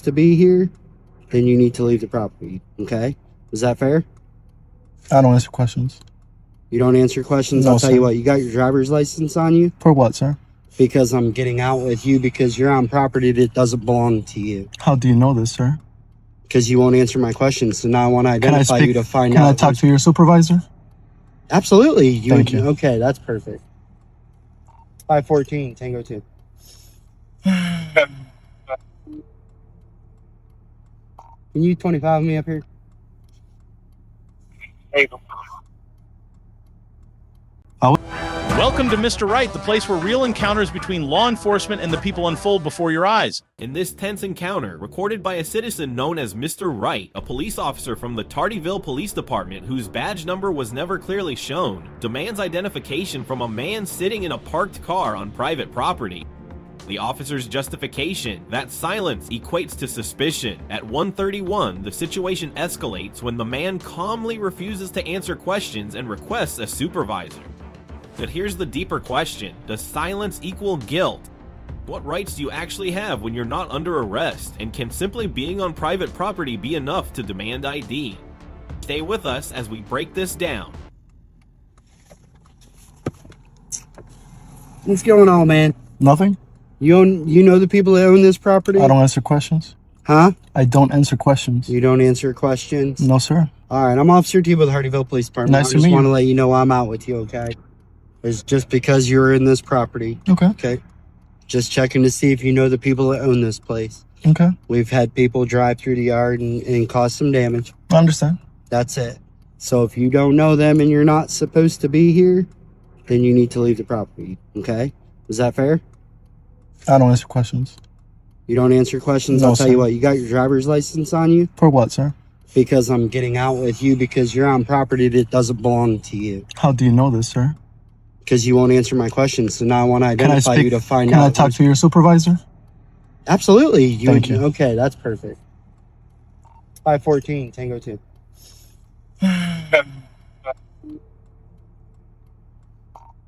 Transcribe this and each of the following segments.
to be here, then you need to leave the property. Okay? Is that fair? I don't answer questions. You don't answer questions? No, I'll tell sir. you what, you got your driver's license on you? For what, sir? Because I'm getting out with you because you're on property that doesn't belong to you. How do you know this, sir? Because you won't answer my questions. So now I want to identify you to find out. Can I talk to your supervisor? Absolutely. Thank you. Okay, that's perfect. 514, Tango 2. Can you 25 me up here? Welcome to Mr. Right, the place where real encounters between law enforcement and the people unfold before your eyes. In this tense encounter, recorded by a citizen known as Mr. Right, a police officer from the Tardyville Police Department whose badge number was never clearly shown, demands identification from a man sitting in a parked car on private property. The officer's justification, that silence equates to suspicion. At 1:31, the situation escalates when the man calmly refuses to answer questions and requests a supervisor. But here's the deeper question. Does silence equal guilt? What rights do you actually have when you're not under arrest? And can simply being on private property be enough to demand ID? Stay with us as we break this down. What's going on, man? Nothing? You know the people that own this property? I don't answer questions. Huh? I don't answer questions. You don't answer questions? No, sir. All right, I'm Officer T with the Hardyville Police Department. Nice to meet I just you. want to let you know I'm out with you, okay? It's just because you're in this property. Okay. Okay. Just checking to see if you know the people that own this place. Okay. We've had people drive through the yard and cause some damage. I understand. That's it. So if you don't know them and you're not supposed to be here, then you need to leave the property. Okay? Is that fair? I don't answer questions. You don't answer questions? No, I'll tell sir. you what, you got your driver's license on you? For what, sir? Because I'm getting out with you because you're on property that doesn't belong to you. How do you know this, sir? Because you won't answer my questions. So now I want to identify you to find out. Can I talk to your supervisor? Absolutely. Thank you. Okay, that's perfect. 514, Tango 2. Can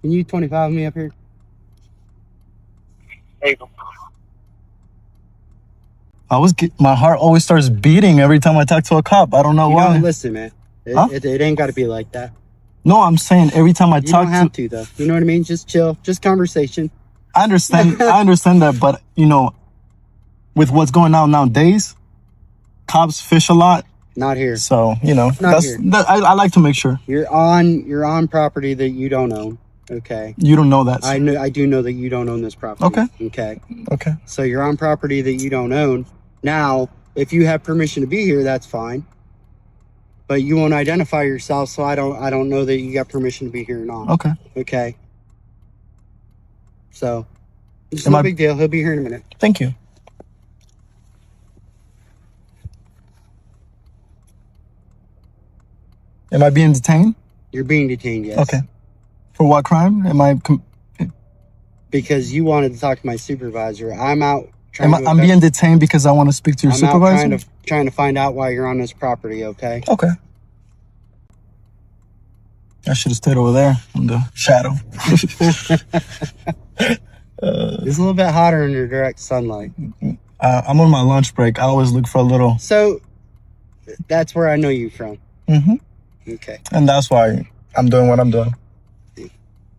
you 25 me up here? My heart always starts beating every time I talk to a cop. I don't know You why. don't listen, man. Huh? It ain't got to be like that. No, I'm saying every time I You talk don't have to, though. You know what I mean? Just chill. Just conversation. I understand. I understand that, but with what's going on nowadays, cops fish a lot. Not here. So Not that's here. I like to make sure You're on property that you don't own. Okay. you don't know that. Sir. I do know that you don't own this property. Okay. Okay. Okay. So you're on property that you don't own. Now, if you have permission to be here, that's fine. But you won't identify yourself, so I don't know that you got permission to be here or not. Okay. Okay. So it's Am no I- big deal. He'll be here in a minute. Thank you. Am I being detained? You're being detained, yes. Okay. For what crime? Because you wanted to talk to my supervisor. I'm out trying to I'm being detained because I want to speak to your I'm supervisor? out trying to find out why you're on this property, okay? Okay. I should have stayed over there in the shadow. It's a little bit hotter in your direct sunlight. I'm on my lunch break. I always look for a little. So that's where I know you from. Mm-hmm. Okay. And that's why I'm doing what I'm doing.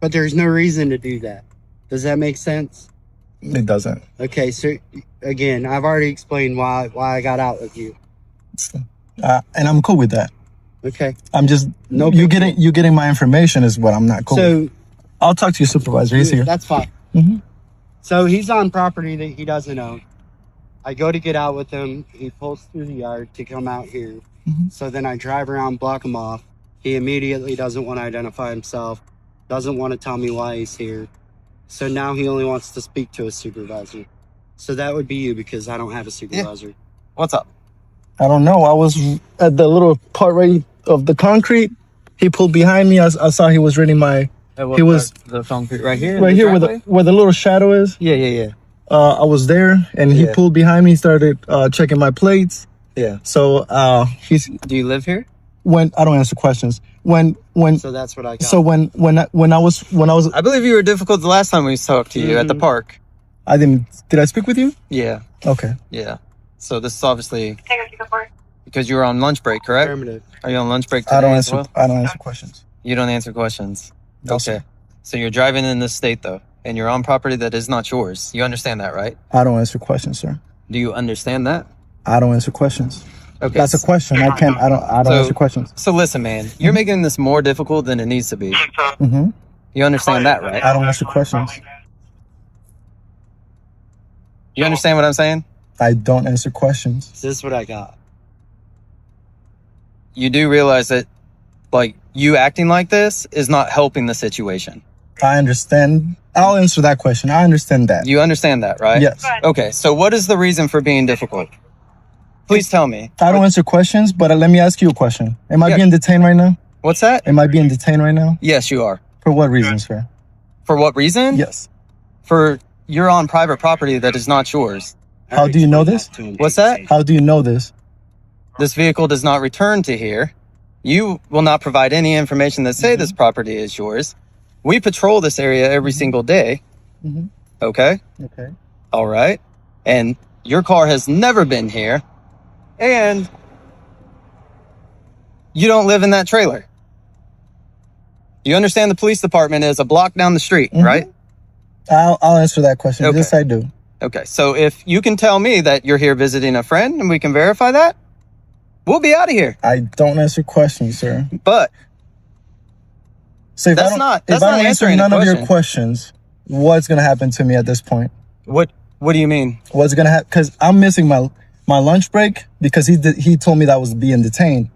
But there's no reason to do that. Does that make sense? It doesn't. Okay, so again, I've already explained why I got out with you. And I'm cool with that. Okay. I'm just No you big getting my information is what I'm not cool with. So I'll talk to your supervisor. He's here. that's fine. Mhm. So he's on property that he doesn't own. I go to get out with him. He pulls through the yard to come out here. Mhm. So then I drive around, block him off. He immediately doesn't want to identify himself, doesn't want to tell me why he's here. So now he only wants to speak to a supervisor. So that would be you because I don't have a supervisor. What's up? I don't know. I was at the little part right of the concrete. He pulled behind me. I saw he was reading my. He was the concrete right here. right here where the little shadow is. Yeah. I was there, and he Yeah. pulled behind me. Started checking my plates. Yeah. So he's Do you live here? when I don't answer questions. When So that's what I got. so when I was I believe you were difficult the last time we talked to you at the park. I didn't. Did I speak with you? Yeah. Okay. Yeah. So this is obviously because you were on lunch break, correct? Affirmative. Are you on lunch break today I don't as answer. well? I don't answer questions. You don't answer questions. No, Okay. sir. So you're driving in this state though, and you're on property that is not yours. You understand that, right? I don't answer questions, sir. Do you understand that? I don't answer questions. Okay. That's a question. I can't. I don't So- answer questions. So listen, man, you're making this more difficult than it needs to be. Mm-hmm. You understand that, right? I don't answer questions. You understand what I'm saying? I don't answer questions. This is what I got. You do realize that, like, you acting like this is not helping the situation. I understand. I'll answer that question. I understand that. You understand that, right? Yes. Okay, so what is the reason for being difficult? Please tell me. I don't answer questions, but let me ask you a question. Am I Yeah. being detained right now? What's that? Am I being detained right now? Yes, you are. For what reason, sir? For what reason? Yes. For you're on private property that is not yours. How do you know this? What's that? How do you know this? This vehicle does not return to here. You will not provide any information that say this property is yours. We patrol this area every single day. Mhm. Okay? Okay. All right. And your car has never been here. And you don't live in that trailer. You understand the police department is a block down the street, Mhm. right? I'll answer that question. Okay. Yes, I do. Okay. So if you can tell me that you're here visiting a friend and we can verify that, we'll be out of here. I don't answer questions, sir. But So if That's I don't, not- if that's I not don't answer answering the none of your question. questions, what's gonna happen to me at this point? what do you mean? What's gonna happen? Because I'm missing my lunch break because he told me that I was being detained.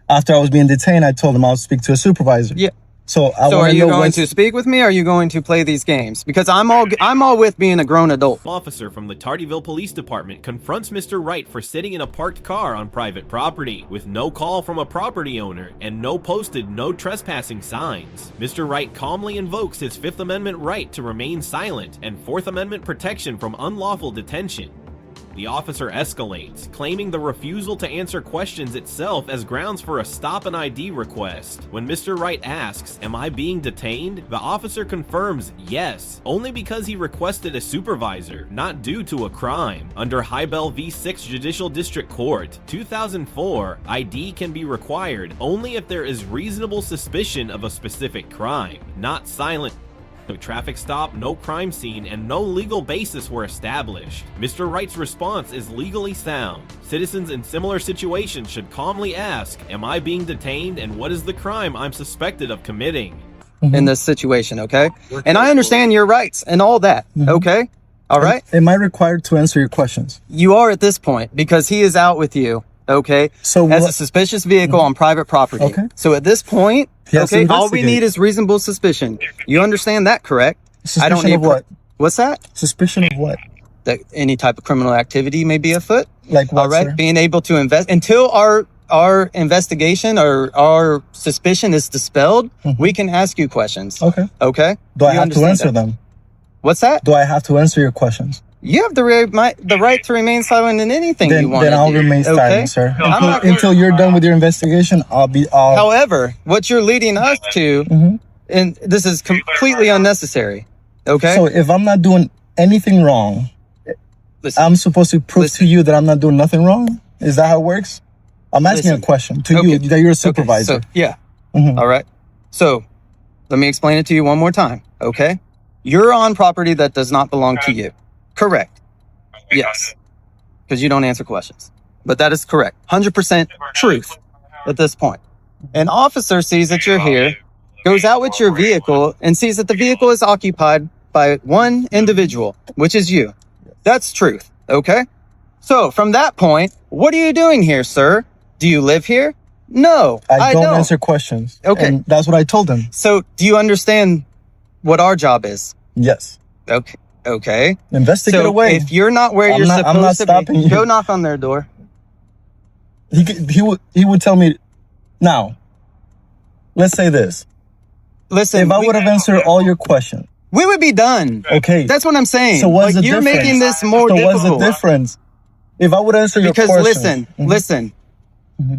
After I was being detained, I told him I'll speak to a supervisor. Yeah. So I So want are to you know going what's- to speak with me or are you going to play these games? Because I'm all with being a grown adult. Officer from the Tardyville Police Department confronts Mr. Wright for sitting in a parked car on private property with no call from a property owner and no posted no trespassing signs. Mr. Wright calmly invokes his Fifth Amendment right to remain silent and Fourth Amendment protection from unlawful detention. The officer escalates, claiming the refusal to answer questions itself as grounds for a stop and ID request. When Mr. Wright asks, "Am I being detained?" the officer confirms yes, only because he requested a supervisor, not due to a crime. Under Hiibel v. 6 Judicial District Court, 2004, ID can be required only if there is reasonable suspicion of a specific crime, not silent. No traffic stop, no crime scene, and no legal basis were established. Mr. Wright's response is legally sound. Citizens in similar situations should calmly ask, "Am I being detained and what is the crime I'm suspected of committing?" In this situation, okay? And I understand your rights and all that, okay? All right? Am I required to answer your questions? You are at this point because he is out with you, okay? So As what- a suspicious vehicle on private property. Okay. So at this point, He has to okay, all we investigate. need is reasonable suspicion. You understand that, correct? Suspicion of what? What's that? Suspicion of what? That any type of criminal activity may be afoot. Like what, All right, sir? being able to invest until our investigation or our suspicion is dispelled, we can ask you questions. Okay. Okay. Do I You have to understand answer that? them? What's that? Do I have to answer your questions? You have the right to remain silent in anything you want. Then I'll remain okay? silent, sir. I'm not- Until you're done with your investigation, I'll. However, what you're leading us to, and this is completely unnecessary. Okay. So if I'm not doing anything wrong, Listen, I'm supposed to prove to you that I'm not doing nothing wrong? Is that how it works? I'm asking Listen. a question to Okay. you that you're a okay, supervisor. so, yeah. Mhm. All right. So let me explain it to you one more time. Okay. You're on property that does not belong to you. Correct. Yes. Because you don't answer questions. But that is correct. 100% truth at this point. An officer sees that you're here, goes out with your vehicle, and sees that the vehicle is occupied by one individual, which is you. That's truth. Okay? So from that point, what are you doing here, sir? Do you live here? No, I don't answer questions. Okay. And that's what I told him. So do you understand what our job is? Yes. Okay. Okay. Investigate So away. if you're not where I'm you're not- I'm not supposed to stopping be, you. go knock on their door. He would tell me. Now, let's say this. Listen, If I would have answered all your questions, we would be done. okay. That's what I'm saying. So what's Like, the you're difference? making this more so difficult. what's the difference? If I would answer your Because questions, listen,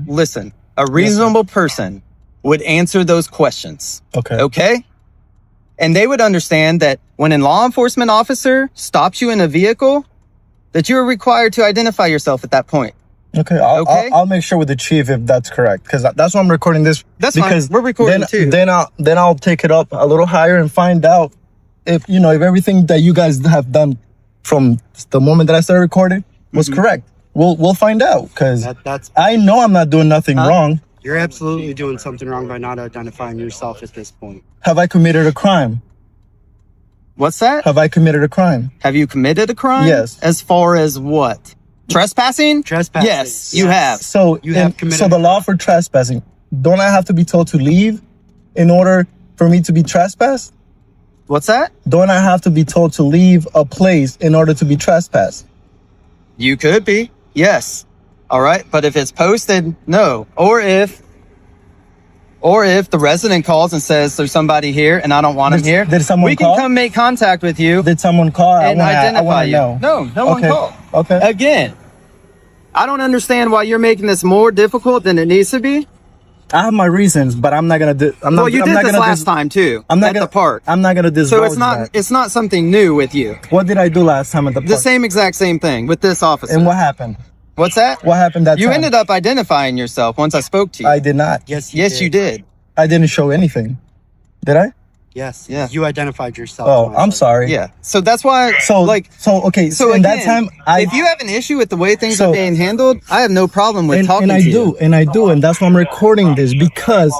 listen. A reasonable person would answer those questions. Okay. Okay? And they would understand that when a law enforcement officer stops you in a vehicle, that you're required to identify yourself at that point. Okay, Okay? I'll make sure with the chief if that's correct, because that's why I'm recording this. That's fine. because We're recording then, too. Then I'll take it up a little higher and find out if if everything that you guys have done from the moment that I started recording was correct. We'll find out, because That's I know I'm not doing nothing wrong. you're absolutely doing something wrong by not identifying yourself at this point. Have I committed a crime? What's that? Have I committed a crime? Have you committed a crime? Yes. As far as what? Trespassing? Trespassing. Yes, you have. So You have committed so the a law for trespassing, don't I have to be told to leave in order for me to be trespassed? What's that? Don't I have to be told to leave a place in order to be trespassed? You could be. Yes. All right. But if it's posted, no. Or if the resident calls and says there's somebody here and I don't want him here, Did someone we call? can come make contact with you Did someone call? and identify you. know. No one Okay. called. Okay. Again, I don't understand why you're making this more difficult than it needs to be. I have my reasons, but I'm not gonna do. Well, you did this last time too. I'm not at gonna, the park. I'm not gonna So divulge it's not that. it's not something new with you. What did I do last time at the park? The same exact same thing with this officer. And what happened? What's that? What happened that You time? ended up identifying yourself once I spoke to you. I did not. Yes, you did. I didn't show anything. Did I? Yes. Yeah. You identified yourself. Oh, I'm sorry. Yeah. So that's why. Okay. So in again, that time, if you have an issue with the way things So- are being handled, I have no problem with talking and I to do, you. and that's why I'm recording this, because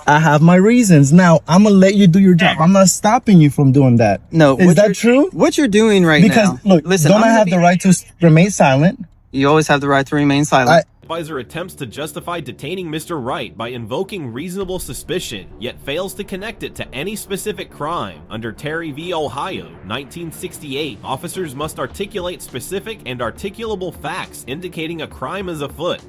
I have my reasons. Now I'm gonna let you do your job. I'm not stopping you from doing that. No, is that true? What you're doing right Because now? look, listen, don't I have the right to remain silent? You always have the right to remain silent. Supervisor attempts to justify detaining Mr. Wright by invoking reasonable suspicion, yet fails to connect it to any specific crime. Under Terry v. Ohio, 1968, officers must articulate specific and articulable facts indicating a crime is afoot.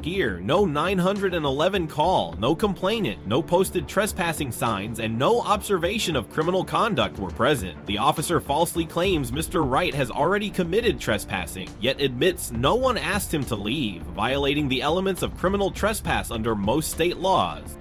Here, no 911 call, no complainant, no posted trespassing signs, and no observation of criminal conduct were present. The officer falsely claims Mr. Wright has already committed trespassing, yet admits no one asked him to leave, violating the elements of criminal trespass under most state laws.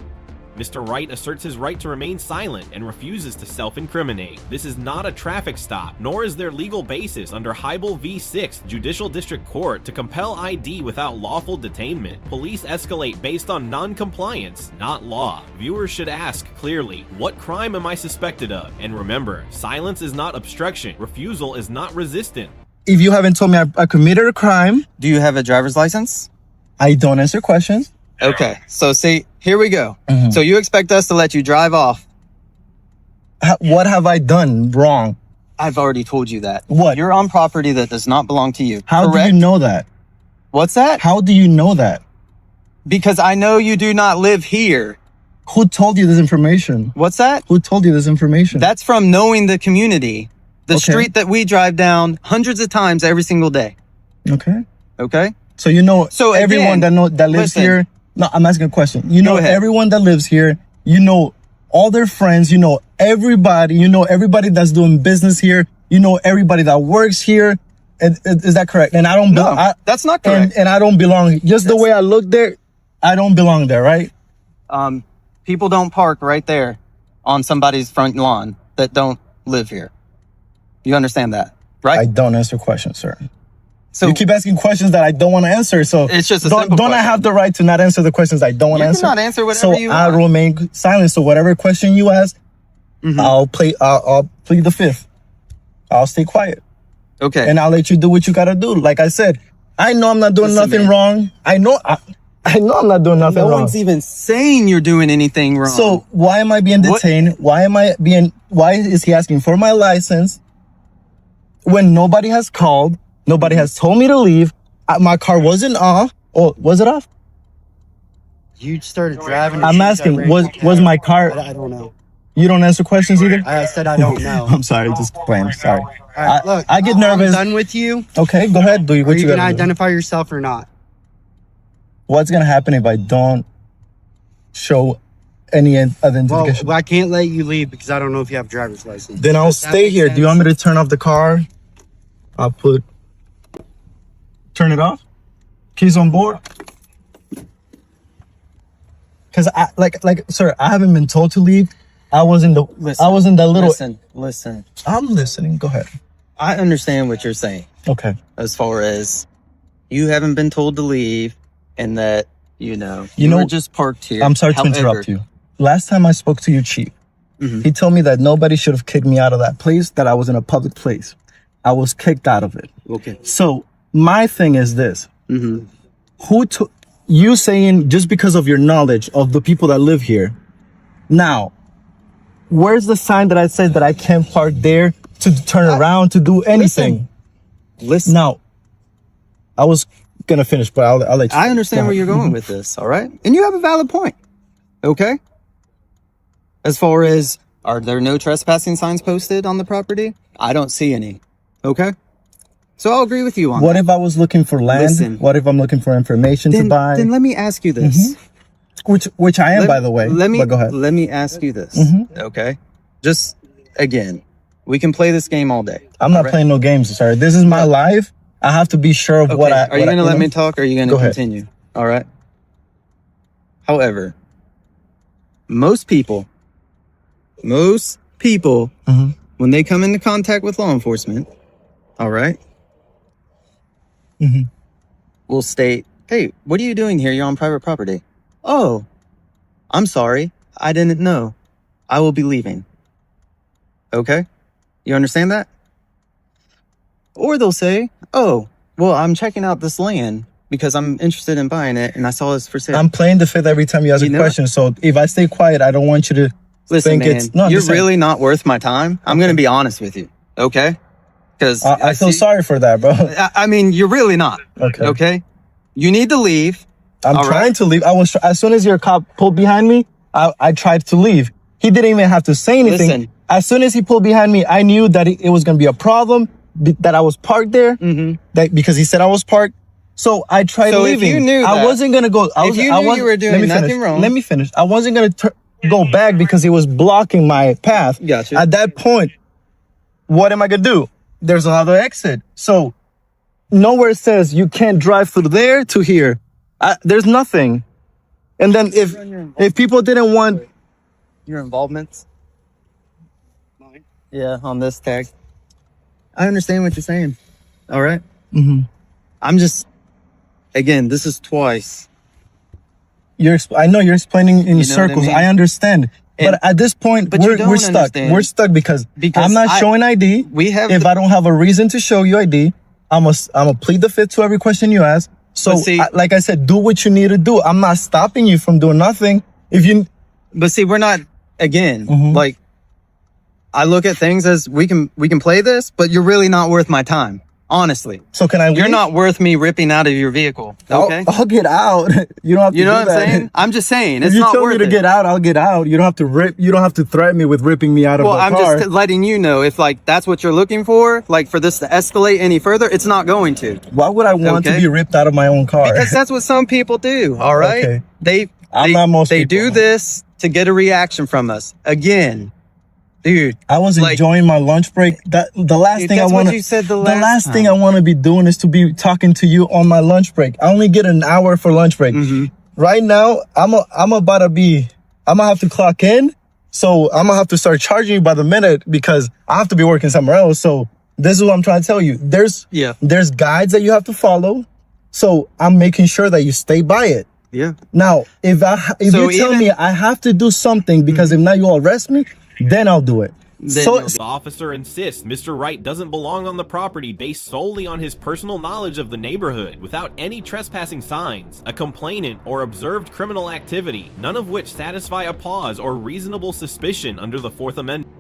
Mr. Wright asserts his right to remain silent and refuses to self-incriminate. This is not a traffic stop, nor is there legal basis under Hiibel v. 6th Judicial District Court to compel ID without lawful detainment. Police escalate based on non-compliance, not law. Viewers should ask clearly, what crime am I suspected of? And remember, silence is not obstruction. Refusal is not resistant. If you haven't told me I committed a crime, Do you have a driver's license? I don't answer questions. Okay. So see, here we go. Mhm. So you expect us to let you drive off? What have I done wrong? I've already told you that. What? You're on property that does not belong to you. How correct? do you know that? What's that? How do you know that? Because I know you do not live here. Who told you this information? What's that? Who told you this information? That's from knowing the community. The Okay. street that we drive down hundreds of times every single day. Okay. Okay? So you know So everyone again, that lives listen. here. No, I'm asking a question. You Go know ahead. everyone that lives here. You know all their friends. You know everybody. You know everybody that's doing business here. You know everybody that works here. Is that correct? And I don't No, belong. that's not correct. And I don't belong. Just the way I look there, I don't belong there, right? People don't park right there on somebody's front lawn that don't live here. You understand that, right? I don't answer questions, sir. So You keep asking questions that I don't want to answer. So It's just a don't, simple don't I question. have the right to not answer the questions I don't want You to answer? cannot answer whatever so you I want. remain silent. So whatever question you ask, Mhm. I'll plead the fifth. I'll stay quiet okay. and I'll let you do what you gotta do. Like I said, I know I'm not doing Listen, nothing man. wrong. I know I'm not doing nothing no wrong. one's even saying you're doing anything wrong. So why am I being What? detained? Why is he asking for my license when nobody has called? Nobody has told me to leave. My car wasn't off. Oh, was it off? You started driving. I'm asking, was my car? I don't know. You don't answer questions either? I said I don't know. I'm sorry, just playing. Sorry. All right, look, I get I'm nervous. done with you. Okay, go ahead. Do Are what you you gonna gotta do. identify yourself or not? What's gonna happen if I don't show any Well, identification? I can't let you leave because I don't know if you have a driver's license. Then I'll Does that stay make here. Do you want me sense? to turn off the car? I'll turn it off. Keys on board. Cause sir, I haven't been told to leave. I was in the little. Listen. I'm listening. Go ahead. I understand what you're saying Okay. as far as you haven't been told to leave and that, you You were know- just parked here. I'm sorry to However, interrupt you. Last time I spoke to you, Chief, he told me that nobody should have kicked me out of that place, that I was in a public place. I was kicked out of it. Okay. So my thing is this. Mm-hmm. Who took you saying just because of your knowledge of the people that live here? Now, where's the sign that I said that I can't park there to turn around to do anything? Listen. Now, I was gonna finish, but I'll let you. I understand go where ahead. you're going with this, all right? And you have a valid point, okay? As far as, are there no trespassing signs posted on the property? I don't see any, okay? So I'll agree with you on What that. if I was looking for land? Listen. What if I'm looking for information to buy? Then let me ask you this. Which I am, by the way. Let me But go ahead. Let me ask you this, Mhm. okay? Just, again, we can play this game all day. I'm not all right? playing no games, sir. This is my life. I have to be sure of what I. Are you going to let me talk or are you going to Go ahead. continue? All right. However, most people, Mhm. when they come into contact with law enforcement, all right, Mhm. will state, hey, what are you doing here? You're on private property. Oh, I'm sorry. I didn't know. I will be leaving. Okay? You understand that? Or they'll say, oh, well, I'm checking out this land because I'm interested in buying it and I saw this for sale. I'm playing the fifth every time you ask You a know- question. So if I stay quiet, I don't want you to Listen, think man, it's. No, I'm you're just saying. really not worth my time. I'm going to be honest with you. Okay? Because I feel sorry for that, bro. I mean, you're really not. Okay. Okay? You need to leave. I'm All trying right. to leave. As soon as your cop pulled behind me, I tried to leave. He didn't even have to say anything. Listen. As soon as he pulled behind me, I knew that it was going to be a problem, that I was parked there, that because he said I was parked. So I tried So if leaving. you knew I that- wasn't going to go. if you knew you were doing let me nothing finish. wrong- Let me finish. I wasn't going to go back because he was blocking my path. Gotcha. At that point, what am I going to do? There's another exit. So nowhere says you can't drive through there to here. There's nothing. And then if people didn't want, Your involvements? Yeah, on this tag. I understand what you're saying. All right? I'm just, again, this is twice. I know you're explaining in You know what I circles. mean? I understand. And- But at this point, but you we're don't stuck. understand. We're stuck because Because I'm not showing ID. We have If I don't have a reason to show you ID, I'm a plead the fifth to every question you ask. So, But see- like I said, do what you need to do. I'm not stopping you from doing nothing. If you, But see, we're not, again, Mhm. like, I look at things as we can play this, but you're really not worth my time. Honestly. so can I leave? You're not worth me ripping out of your vehicle. Okay? I'll get out. You don't have to You know do what I'm that. saying? I'm just saying, If it's you not tell worth me to it. get out, I'll get out. You don't have to rip. You don't have to threaten me with ripping me out of Well, the I'm car. just letting you know if like that's what you're looking for, like for this to escalate any further, it's not going to. Why would I want to Okay. be ripped out of my own car? Because that's what some people do. All right, Okay. they I'm not most they people. do this to get a reaction from us. Again, dude. I was like- enjoying my lunch break. The last Dude, thing I that's want what you said the last thing time. I want to be doing is to be talking to you on my lunch break. I only get an hour for lunch break. Mm-hmm. Right now, I'm gonna have to clock in. So I'm gonna have to start charging you by the minute because I have to be working somewhere else. So this is what I'm trying to tell you. There's guides that you have to follow. So I'm making sure that you stay by it. Yeah. Now, if So you tell even- me I have to do something because if not you will arrest me, then I'll do it. Then So you'll The officer insists Mr. Wright doesn't belong on the property based solely on his personal knowledge of the neighborhood, without any trespassing signs, a complainant, or observed criminal activity, none of which satisfy a pause or reasonable suspicion under the Fourth Amendment.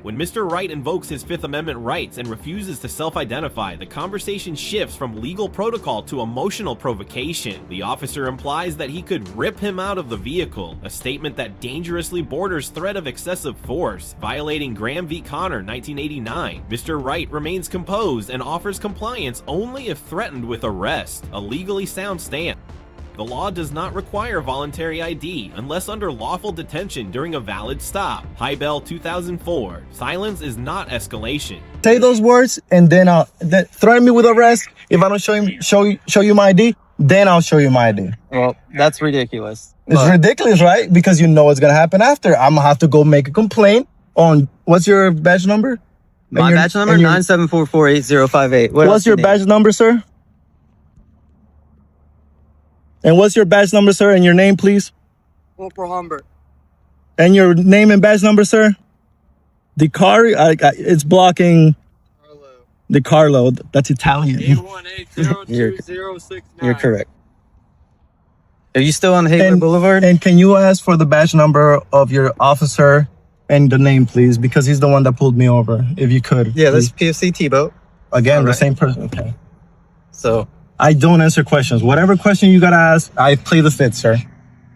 When Mr. Wright invokes his Fifth Amendment rights and refuses to self-identify, the conversation shifts from legal protocol to emotional provocation. The officer implies that he could rip him out of the vehicle, a statement that dangerously borders threat of excessive force, violating Graham v. Connor 1989. Mr. Wright remains composed and offers compliance only if threatened with arrest, a legally sound stance. The law does not require voluntary ID unless under lawful detention during a valid stop. Hiibel 2004. Silence is not escalation. say those words and then threaten me with arrest. If I don't show you my ID, then I'll show you my ID. Well, that's ridiculous. It's But- ridiculous, right? Because you know what's gonna happen after. I'm gonna have to go make a complaint on what's your badge number? My your- badge number and your- 9744808. What's your badge number, sir? And what's your badge number, sir? And your name, please? Corporal Humber. And your name and badge number, sir? The car, it's blocking Carlo. the Carlo. That's Italian. A1802069. You're correct. Are you still on Hiibel Boulevard? And can you ask for the badge number of your officer and the name, please? Because he's the one that pulled me over. If you could. Yeah, please. that's PFC T-boat. Again, All the right. same person. Okay. So I don't answer questions. Whatever question you gotta ask, I play the fifth, sir.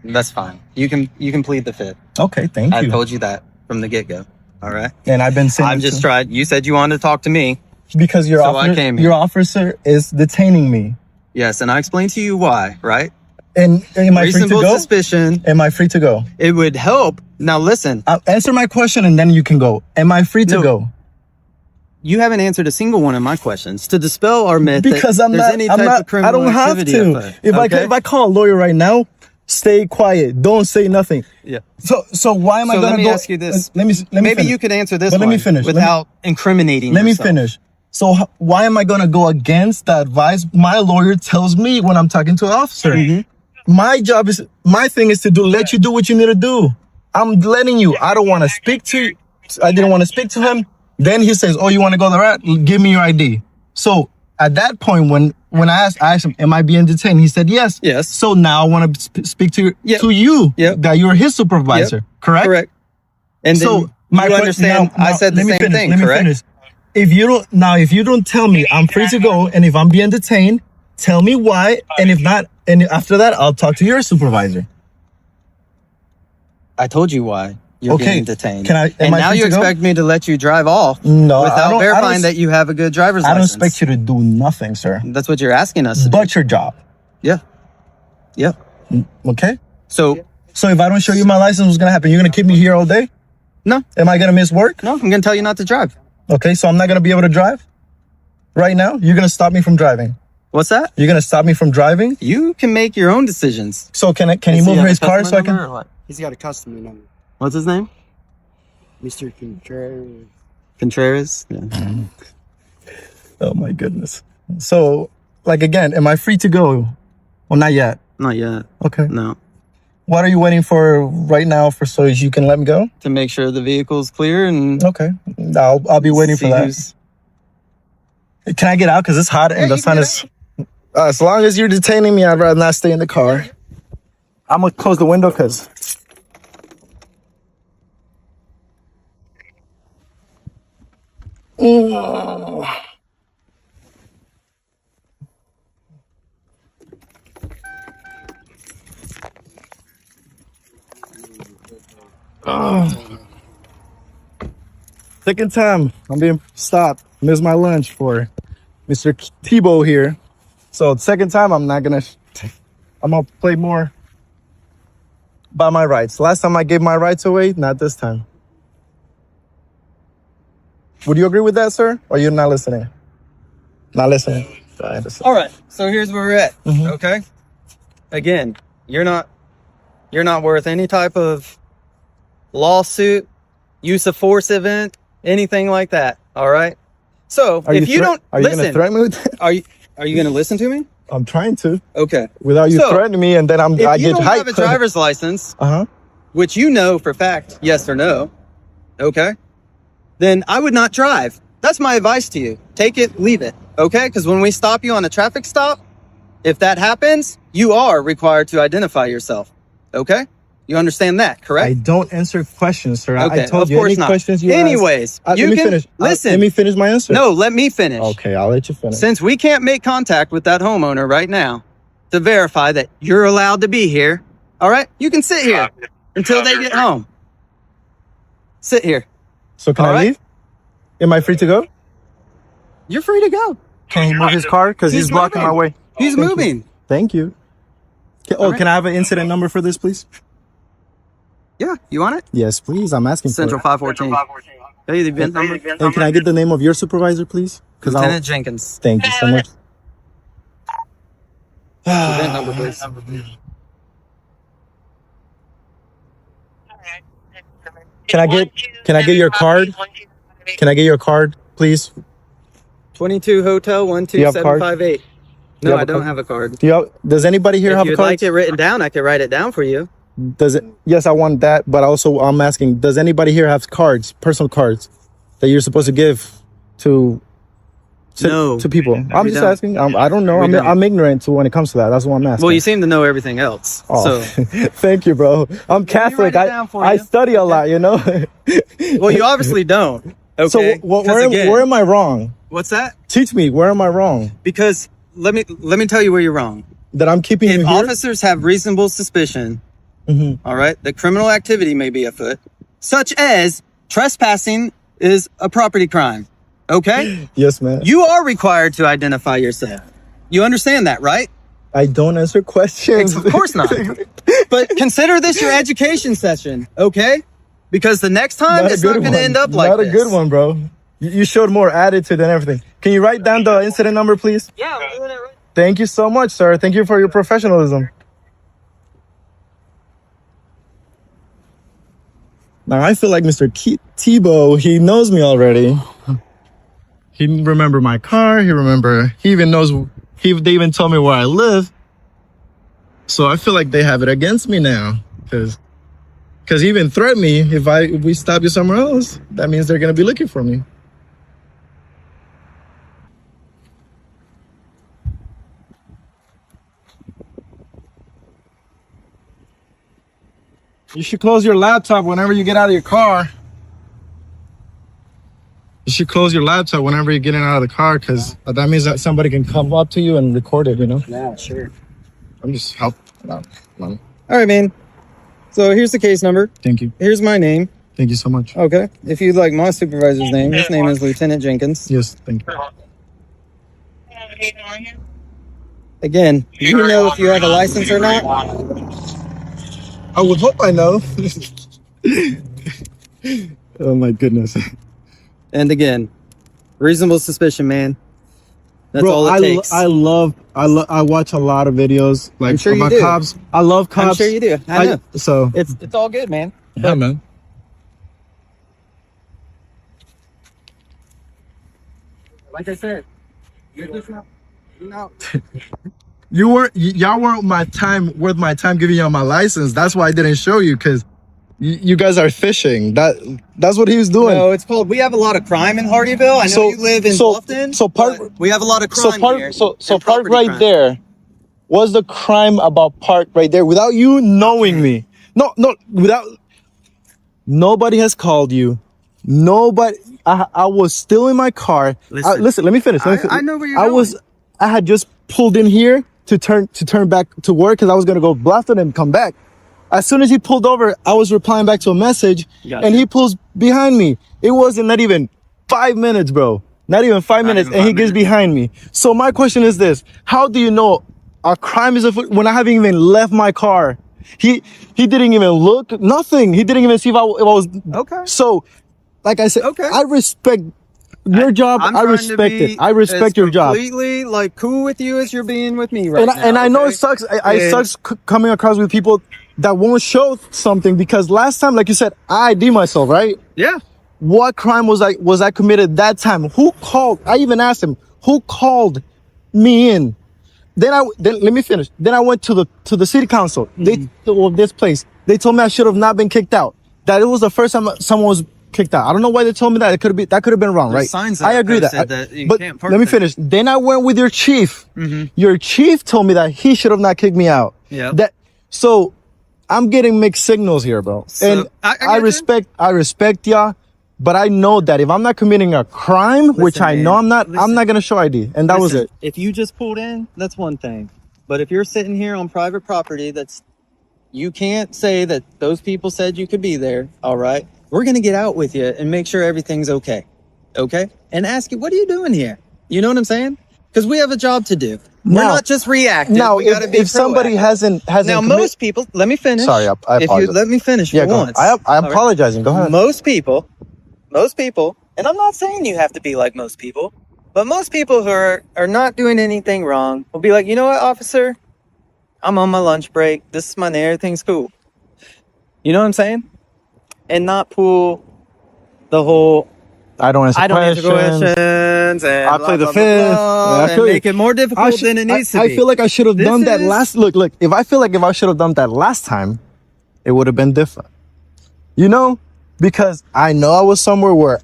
that's fine. You can plead the fifth. Okay, thank I you. told you that from the get-go. All right. And I've been saying I'm just trying. You said you wanted to talk to me. because your So I came here. your officer is detaining me. Yes, and I explained to you why, right? And am I free to Reasonable go? suspicion. Am I free to go? It would help. Now listen, Answer my question and then you can go. Am I free to No. go? you haven't answered a single one of my questions to dispel our myth Because that I'm there's not. any I'm type not. of criminal I don't have activity to. afoot. If Okay? I call a lawyer right now, stay quiet. Don't say nothing. Yeah. So why am I So gonna let me go? ask you this. Let me Maybe finish. you could answer this But let me one finish. without incriminating Let me yourself. finish. So why am I gonna go against the advice my lawyer tells me when I'm talking to an officer? Mhm. My thing is to let you do what you need to do. I'm letting you. I don't want to speak to. I didn't want to speak to him. Then he says, "Oh, you want to go the route? Give me your ID." So at that point, when I asked him, "Am I being detained?" He said, "Yes." Yes. So now I want to speak to Yep. you. Yep. That you're his supervisor. Correct. Correct. And then So you que- understand I said the let me same finish, thing, let me correct? finish. If you don't tell me I'm free to go, and if I'm being detained, tell me why. And if not, and after that, I'll talk to your supervisor. I told you why you're Okay. being detained. Am and I now free you to go? expect me to let you drive off No, I without don't- verifying that you have a good driver's I don't license. expect you to do nothing, sir. That's what you're asking us to do. But your job. Yeah. Yeah. Okay. So So if I don't show you my license, what's gonna happen? You're gonna keep me here all day? no, Am I gonna miss work? I'm gonna tell you not to drive. Okay, so I'm not gonna be able to drive right now. You're gonna stop me from driving. What's that? You're gonna stop me from driving. You can make your own decisions. So can he Does he move have a his car customer so I number can? or what? He's got a customer number. What's his name? Mr. Contreras. Contreras. Yeah. Oh my goodness. So, like again, am I free to go? Well, not yet. Not yet. Okay. No. What are you waiting for right now for so you can let me go? To make sure the vehicle's clear and Okay. I'll be waiting for see that. who's- Can I get out? Because it's hot and the sun is. As long as you're detaining me, I'd rather not stay in the car. I'm gonna close the window because. Second time I'm being stopped. Missed my lunch for Mr. Tebow here. So second time I'm gonna play more by my rights. Last time I gave my rights away, not this time. Would you agree with that, sir? Or you're not listening? Not listening. I understand. All right. So here's where we're at. Mhm. Okay. Again, you're not worth any type of lawsuit, use of force event, anything like that. All right. So Are if you don't are you listen, gonna threaten me with that? are you going to listen to me? I'm trying to. Okay. Without you So, threatening me, and then If I you get don't hyped. have a driver's license, Uh-huh. which you know for fact, yes or no, okay, then I would not drive. That's my advice to you. Take it, leave it, okay? Because when we stop you on a traffic stop, if that happens, you are required to identify yourself, okay? You understand that, I correct? don't answer questions, sir. Okay, I told of you course any not. questions you Anyways, ask. you Let me can finish. listen. Let me finish my answer. No, let me finish. Okay, I'll let you finish. Since we can't make contact with that homeowner right now to verify that you're allowed to be here, all right? You can sit here until they get home. Sit here. So can All I right. leave? Am I free to go? You're free to go. Can he move his car? Because he's blocking my way. He's Thank you. moving. Thank you. All right. Can I have an incident number for this, please? Yeah, you want it? Yes, please. I'm asking Central for 514. Hey, the event number? it. And can I get the name of your supervisor, please? Because Lieutenant Jenkins. Thank you so much. Event number, please. Can I get your card? Can I get your card, please? 22 Hotel you have a card? 12758. You No, have I a don't card? have a card. Does anybody here If have a you'd card? like it written down, I could write it down for you. Does it? Yes, I want that. But also, I'm asking, does anybody here have cards, personal cards, that you're supposed to give to No, people? I'm we just don't. asking. I don't know. We don't. I'm ignorant to when it comes to that. That's what I'm asking. Well, you seem to know everything else. Oh, So, thank you, bro. I'm Catholic. write it down for I you. study a lot, you know. well, you obviously don't. Okay. So where am I wrong? What's that? Teach me. Where am I wrong? Because let me tell you where you're wrong. That I'm keeping you If here? officers have reasonable suspicion, all right, that criminal activity may be afoot, such as trespassing is a property crime. Okay? Yes, man. You are required to identify yourself. You understand that, right? I don't answer questions. Of course not. But consider this your education session, okay? Because the next time it's not going to end up like Not this. a good one, bro. You showed more attitude than everything. Can you write down the incident number, please? Yeah, I'm doing it right. Thank you so much, sir. Thank you for your professionalism. Now, I feel like Mr. Tebow, he knows me already. He remember my car. He even knows, they even told me where I live. So I feel like they have it against me now. Because he even threatened me, if we stop you somewhere else, that means they're going to be looking for me. You should close your laptop whenever you get out of your car. You should close your laptop whenever you're getting out of the car, because that means that somebody can come up to you and record it, you know? Yeah, sure. I'm just helping out. All right, man. So here's the case number. Thank you. Here's my name. Thank you so much. Okay. If you'd like my supervisor's name, his name is Lieutenant Jenkins. Yes, thank you. Again, do you know if you have a license or not? I would hope I know. Oh my goodness. And again, reasonable suspicion, man. That's Bro, all it takes. I watch a lot of videos like I'm sure you about do. cops. I love cops. I'm sure you do. I know. So It's all good, man. yeah, man. Like I said, you're just not. Y'all weren't worth my time giving y'all my license. That's why I didn't show you, because you guys are fishing. That's what he was doing. No, it's called. We have a lot of crime in Hardyville. I know you live in Bluffton. But we have a lot of crime here. So and park property right crime. there. What's the crime about park right there without you knowing me? No, nobody has called you. Nobody. I was still in my car. Listen, let me finish. I know where you're going. I had just pulled in here to turn back to work because I was gonna go Bluffton and come back. As soon as he pulled over, I was replying back to a message, and he pulls behind me. It wasn't not even 5 minutes, bro. Not even 5 minutes, and he gets behind me. So my question is this: how do you know a crime is afoot when I haven't even left my car? He didn't even look, nothing. He didn't even see if I was Okay. So, like I said, Okay. I respect your job. I respect it. I respect your job. Completely like cool with you as you're being with me right now. And I know okay? it sucks. It sucks coming across with people that won't show something, because last time, like you said, I ID myself, right? Yeah. What crime was I committed that time? Who called? I even asked him, who called me in? Then let me finish. Then I went to the city council. Of this place. They told me I should have not been kicked out. That it was the first time someone was kicked out. I don't know why they told me that. That could have been wrong, There's right? signs that I agree said that. that you But can't park let me there. finish. Then I went with your chief. Your chief told me that he should have not kicked me out. Yeah. So I'm getting mixed signals here, bro. So, And I get I respect y'all, but I know that if I'm not committing a crime, which I man, know I'm not gonna show ID. And that was Listen, it. If you just pulled in, that's one thing. But if you're sitting here on private property, you can't say that those people said you could be there. All right. We're going to get out with you and make sure everything's okay. Okay. And ask you, what are you doing here? You know what I'm saying? Because we have a job to do. We're not just reactive. Now, we gotta be if somebody proactive. hasn't Now, most people, let me finish. Sorry, I If apologize. you let me finish Yeah, for go once. ahead. I'm All right? apologizing. Go ahead. Most people, and I'm not saying you have to be like most people, but most people who are not doing anything wrong will be like, you know what, officer? I'm on my lunch break. This is my name. Everything's cool. You know what I'm saying? And not pull the whole I don't answer answer questions. And I play the fifth. And make it more difficult than it needs to be. I feel like I should have done that last. Look. If I feel like if I should have done that last time, it would have been different. You know, because I know I was somewhere where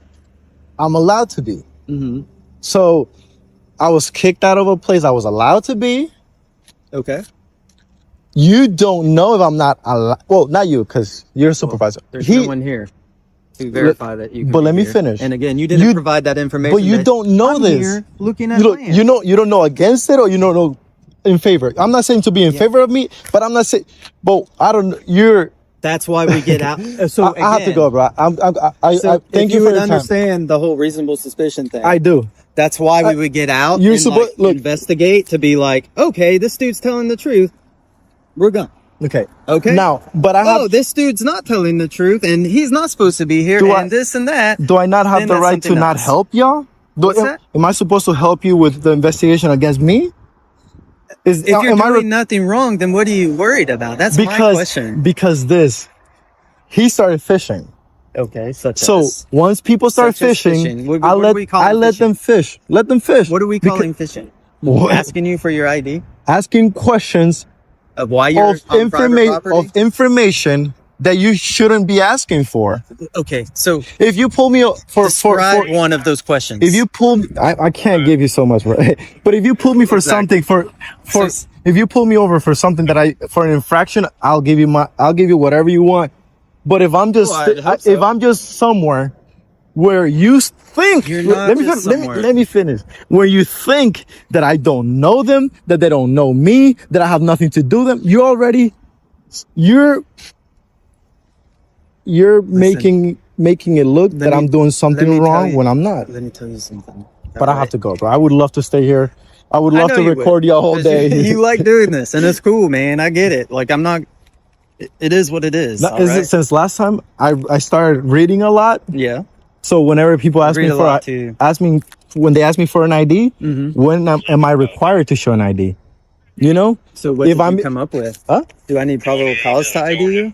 I'm allowed to be. Mm-hmm. So I was kicked out of a place I was allowed to be. Okay. You don't know if I'm not allowed. Well, not you, because you're a supervisor. There's no one here to verify that you can But be let me here. finish. And again, you didn't provide that information. But you don't know I'm this. here looking at You don't know against it, or you don't know in favor. I'm not saying to be in favor of me, but I'm not saying. But I don't. You're. That's why we get out. So I have to go, bro. I thank you for would your time. understand the whole reasonable suspicion thing. I do. That's why we would get out You're and supposed look. investigate to be like, okay, this dude's telling the truth. We're gone. Okay. Okay. Now, but I have. this dude's not telling the truth, and he's not supposed to be here, and this and that. Do I not have then the that's right to something not else. help y'all? What's that? Am I supposed to help you with the investigation against me? If you're doing nothing wrong, then what are you worried about? That's my question. Because he started fishing. Okay, So once people start Such as fishing, fishing. What I do we let call them fish. Let them fish. What are we calling fishing? What? Asking you for your ID Asking questions of why you're on private property? information that you shouldn't be asking for. Okay, so If you pull me for describe one of those questions. if you pull me, I can't give you so much, right? But if you pull me for something if you pull me over for something for an infraction, I'll give you whatever you want. But if I'm just if I'm just somewhere where you think You're not let me finish. Where you think that I don't know them, that they don't know me, that I have nothing to do with them, you're making it look that I'm doing something wrong when I'm not. Let me tell you something. But I have to go, bro. I would love to stay here. I would love to record you a whole day. You like doing this, and it's cool, man. I get it. Like, I'm not. It is what it is. It since last time I started reading a lot? Yeah. So whenever people ask me when they ask me for an ID, when am I required to show an ID? You know? So what did you come up with? Huh? Do I need probable cause to ID you?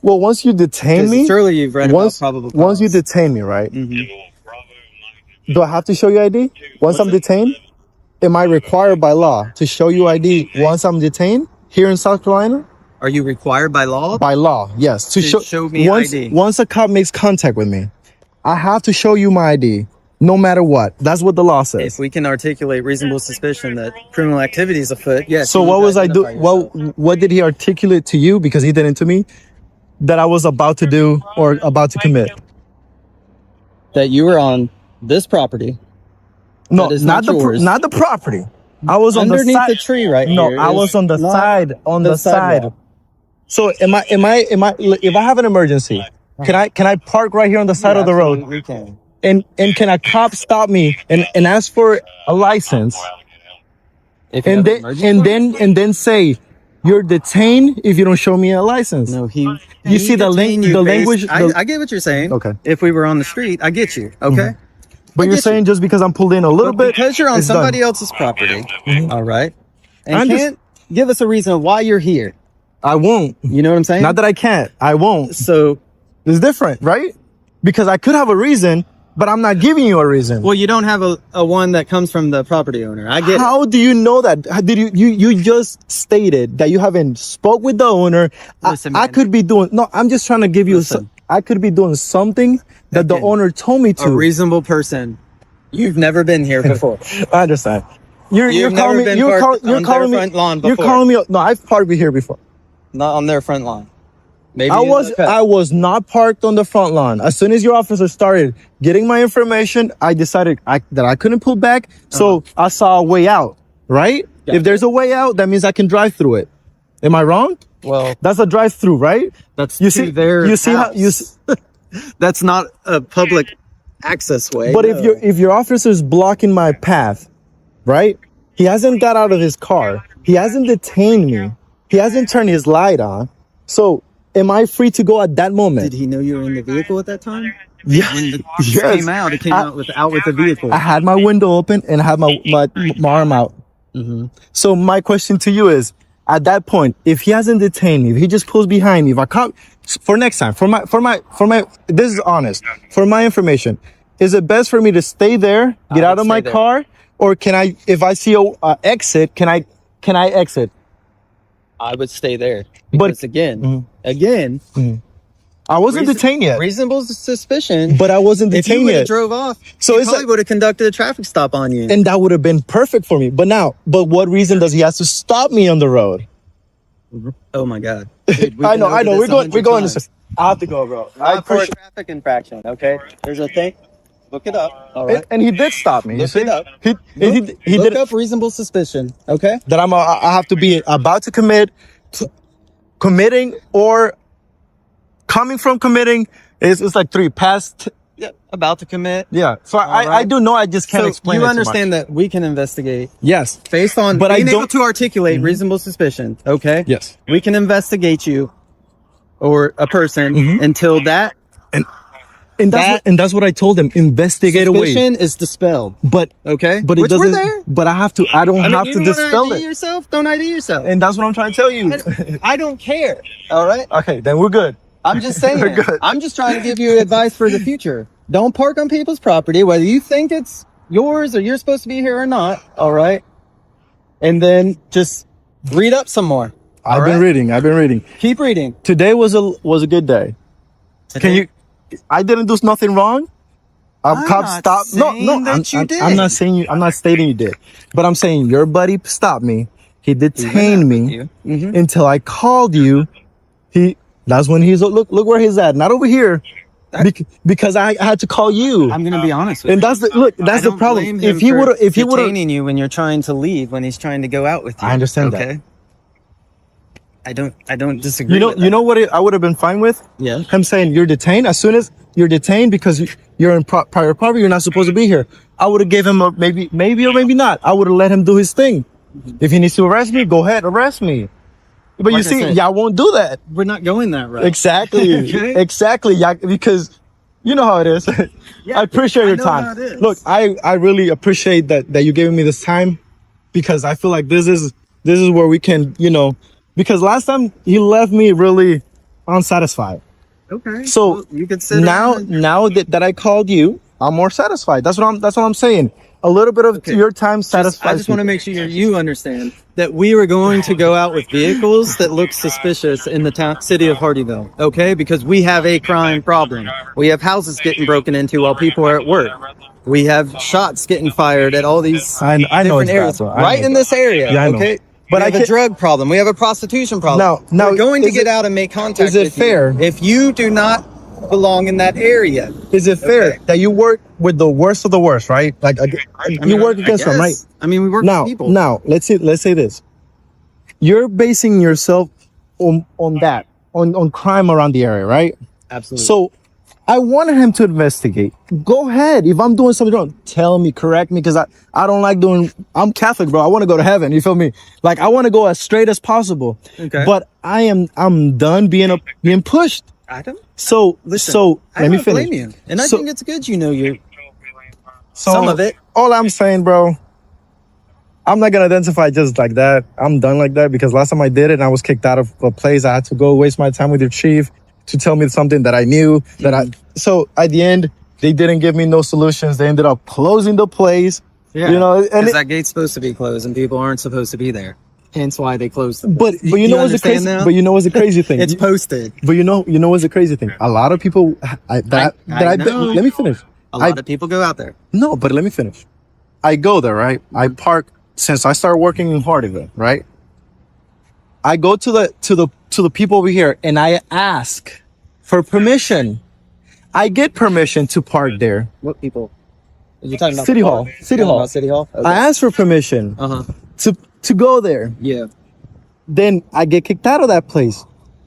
Well, once you detain me, surely you've read about probable cause. Once you detain me, right? Do I have to show you ID once I'm detained? Am I required by law to show you ID once I'm detained here in South Carolina? Are you required by law? By law, yes. To show me ID. Once a cop makes contact with me, I have to show you my ID, no matter what. That's what the law says. If we can articulate reasonable suspicion that criminal activity is afoot, yes. So what was I do? What did he articulate to you? Because he didn't to me. That I was about to do or about to commit. That you were on this property. No, not the property. I was underneath on the side. the tree right here. No, I was on the side. On the side. So am I? If I have an emergency, can I park right here on the side of the road? We can. And can a cop stop me and ask for a license? And then say, you're detained if you don't show me a license. No, You see the language. I get what you're saying. Okay. If we were on the street, I get you. Okay. But you're saying just because I'm pulled in a little bit, because you're on it's somebody done. else's property. All right. And can't give us a reason why you're here. I won't. You know what I'm saying? Not that I can't. I won't. So it's different, right? Because I could have a reason, but I'm not giving you a reason. well, you don't have a one that comes from the property owner. I get it. How do you know that? How did you just stated that you haven't spoke with the owner? Listen, I man. could be doing. No, I'm just trying to give you. Listen. I could be doing something that the owner told me to. A reasonable person. You've never been here before. I understand. You're never calling me. been You're parked calling on their me. front lawn You're before. calling me. No, I've parked here before. Not on their front lawn. Maybe I was not parked on the front lawn. As soon as your officer started getting my information, I decided that I couldn't pull back. So I saw a way out, right? Gotcha. If there's a way out, that means I can drive through it. Am I wrong? Well, That's a drive through, right? that's that's not a public access way. But if your officer's blocking my path, right? He hasn't got out of his car. He hasn't detained me. He hasn't turned his light on. So am I free to go at that moment? Did he know you were in the vehicle at that time? Yeah. When the Yes. came out, it came out with the vehicle. I had my window open and I had my arm out. So my question to you is, at that point, if he hasn't detained me, if he just pulls behind me, if I cop for next time, for my, this is honest, for my information, is it best for me to stay there, get I out would of my stay there. car, or can I, if I see a exit, can I exit? I would stay there. But- Because again, Mhm. again, I wasn't detained yet, reasonable suspicion. but I wasn't if you detained would have yet. drove off, So he it's probably like, would have conducted a traffic stop on you. and that would have been perfect for me. But what reason does he have to stop me on the road? Oh my God. Dude, we've I been know. over We're this going. We're 100 going times. to. I have to go, bro. I Not for a appreciate. traffic infraction, okay? There's a thing. Look it up. All right. And he did stop me. You Look see? it up. He Look did up reasonable suspicion, okay? that. I have to be about to committing or coming from committing. It's like 3 past. Yeah. About to commit. Yeah. So I right. do know. I just can't explain. You it too understand that we can investigate much. Yes. based on But I being able don't- to articulate reasonable suspicion, okay? Yes. We can investigate you or a person Mm-hmm. until that And that's what I told him. Investigate away. suspicion is dispelled, But okay? it Which doesn't. we're there. But I have to. I don't have you to don't dispel ID it. yourself. Don't ID yourself. And that's what I'm trying to tell you. I don't care. All right. Okay, then we're good. I'm just saying. We're good. I'm just trying to give you advice for the future. Don't park on people's property, whether you think it's yours or you're supposed to be here or not. All right. And then just read up some more. I've been reading. Keep reading. Today was a good day. Can you? I didn't do nothing wrong. I'm Cop not stopped. No, saying that you did. I'm not saying you. I'm not stating you did. But I'm saying your buddy stopped me. He detained me Mm-hmm. until I called you. That's when he's look where he's at. Not over here. Because I had to call you. I'm gonna be honest with And you. that's the problem. If he would have detaining you when you're trying to leave, when he's trying to go out with you. I understand that. Okay. I don't disagree. with that. you know what I would have been fine with? Yeah. Him saying you're detained. As soon as you're detained because you're in prior property, you're not supposed to be here. I would have gave him a maybe or maybe not. I would have let him do his thing. If he needs to arrest me, go ahead, arrest me. But Like you I see, said, y'all won't do that. We're not going that route. Exactly. Okay. Exactly. Yeah, because you know how it is. I appreciate your know time. how it is. Look, I really appreciate that you giving me this time because I feel like this is where we can, because last time you left me really unsatisfied. Okay. So well, you could sit now that I called you, I'm more satisfied. That's what I'm saying. A little bit of your time satisfies I just want to me. make sure you understand that we were going to go out with vehicles that look suspicious in the city of Hardyville, okay? Because we have a crime problem. We have houses getting broken into while people are at work. We have shots getting fired at all these I know different it's bad, areas, bro. I right know in it's this area, Yeah, I know. okay? But we I have a can't- drug problem. We have a prostitution problem. Now, we're going to is get it- out and make contact is it with you fair? if you do not belong in that area. Is it fair Okay. that you work with the worst of the worst, right? Like you work against them, right? I mean, we work Now, with people. now let's say this. You're basing yourself on that, on crime around the area, right? Absolutely. So I wanted him to investigate. Go ahead. If I'm doing something wrong, tell me, correct me, because I don't like I'm Catholic, bro. I want to go to heaven. You feel me? Like I want to go as straight as possible. Okay. But I'm done being pushed. I don't. So Listen, so I let me don't finish. blame you. And I So- think it's good you So some of it. All I'm saying, bro, I'm not gonna identify just like that. I'm done like that because last time I did it and I was kicked out of a place, I had to go waste my time with your chief to tell me something that I knew so at the end, they didn't give me no solutions. They ended up closing the place. Yeah. And Because that gate's supposed to be closed and people aren't supposed to be there. Hence why they closed it. but you know what's the crazy now? but you know what's the crazy thing? It's posted. But you know what's the crazy thing? A lot of people let me finish. A lot of people go out there. No, but let me finish. I go there, right? I park since I started working in Hardyville, right? I go to the people over here and I ask for permission. I get permission to park there. What people? You're talking about City Hall. City Hall. City Hall. Okay. I ask for permission Uh-huh. to go there. Yeah. Then I get kicked out of that place.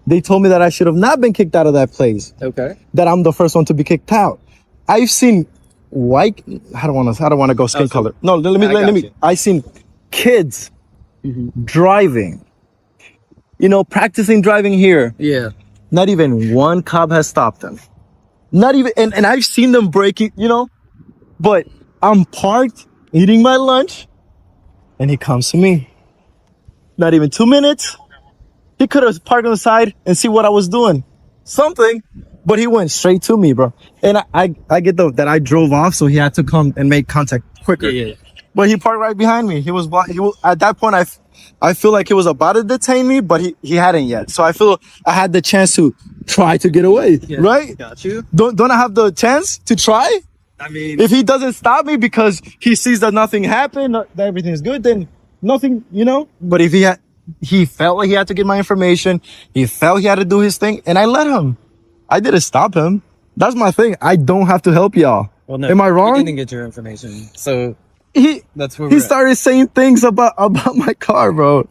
They told me that I should have not been kicked out of that place. Okay. That I'm the first one to be kicked out. I've seen white. I don't want to go skin color. No, let got me. you. I seen kids driving. Practicing driving here. Yeah. Not even one cop has stopped them. Not even, and I've seen them breaking. But I'm parked eating my lunch, and he comes to me. Not even 2 minutes. He could have parked on the side and see what I was doing. Something. but he went straight to me, bro. And I get that I drove off, so he had to come and make contact quicker. Yeah. But he parked right behind me. He was at that point. I feel like he was about to detain me, but he hadn't yet. So I feel I had the chance to try to get away. Yeah, right? Got you. Don't I have the chance to try? I mean, if he doesn't stop me because he sees that nothing happened, that everything's good, then nothing, you know. But if he felt like he had to get my information, he felt he had to do his thing, and I let him. I didn't stop him. That's my thing. I don't have to help y'all. well, no, am I wrong? You didn't get your information, so that's where he started saying things about my car, bro.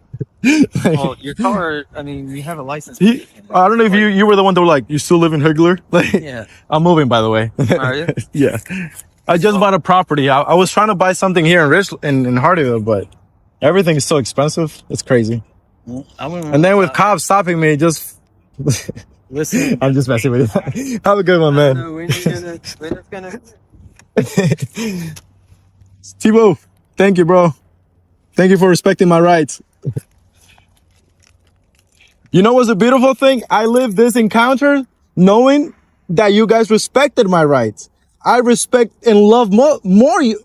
Well, your car. I mean, you have a license. I don't know if you were the one that were like, you still live in Hiibel? Like, yeah. I'm moving, by the way. Are you? Yeah. I just bought a property. I was trying to buy something here in Hardyville, but everything is so expensive. It's crazy. And then with cops stopping me, just listen. I'm just messing with you. Have a good one, man. We're just gonna. Thibaut, thank you, bro. Thank you for respecting my rights. You know what's a beautiful thing? I lived this encounter knowing that you guys respected my rights. I respect and love more you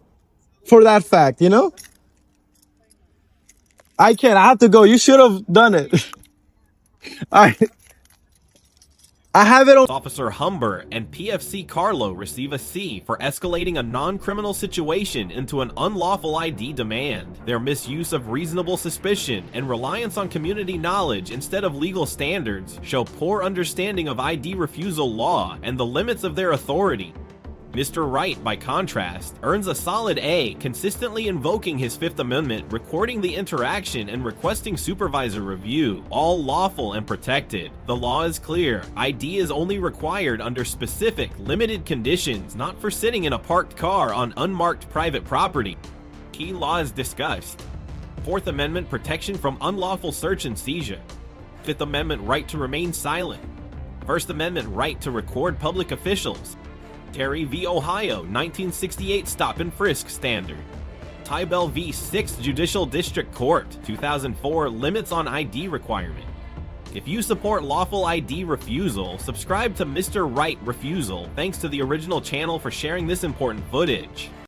for that fact, you know? I have to go. You should have done it. I have it on. Officer Humber and PFC Carlo receive a C for escalating a non-criminal situation into an unlawful ID demand. Their misuse of reasonable suspicion and reliance on community knowledge instead of legal standards show poor understanding of ID refusal law and the limits of their authority. Mr. Wright, by contrast, earns a solid A, consistently invoking his Fifth Amendment, recording the interaction and requesting supervisor review, all lawful and protected. The law is clear. ID is only required under specific, limited conditions, not for sitting in a parked car on unmarked private property. Key laws discussed. Fourth Amendment protection from unlawful search and seizure. Fifth Amendment right to remain silent. First Amendment right to record public officials. Terry v. Ohio, 1968 Stop and Frisk Standard. Hiibel v. 6th Judicial District Court, 2004 Limits on ID Requirement. If you support lawful ID refusal, subscribe to Mr. Wright Refusal. Thanks to the original channel for sharing this important footage.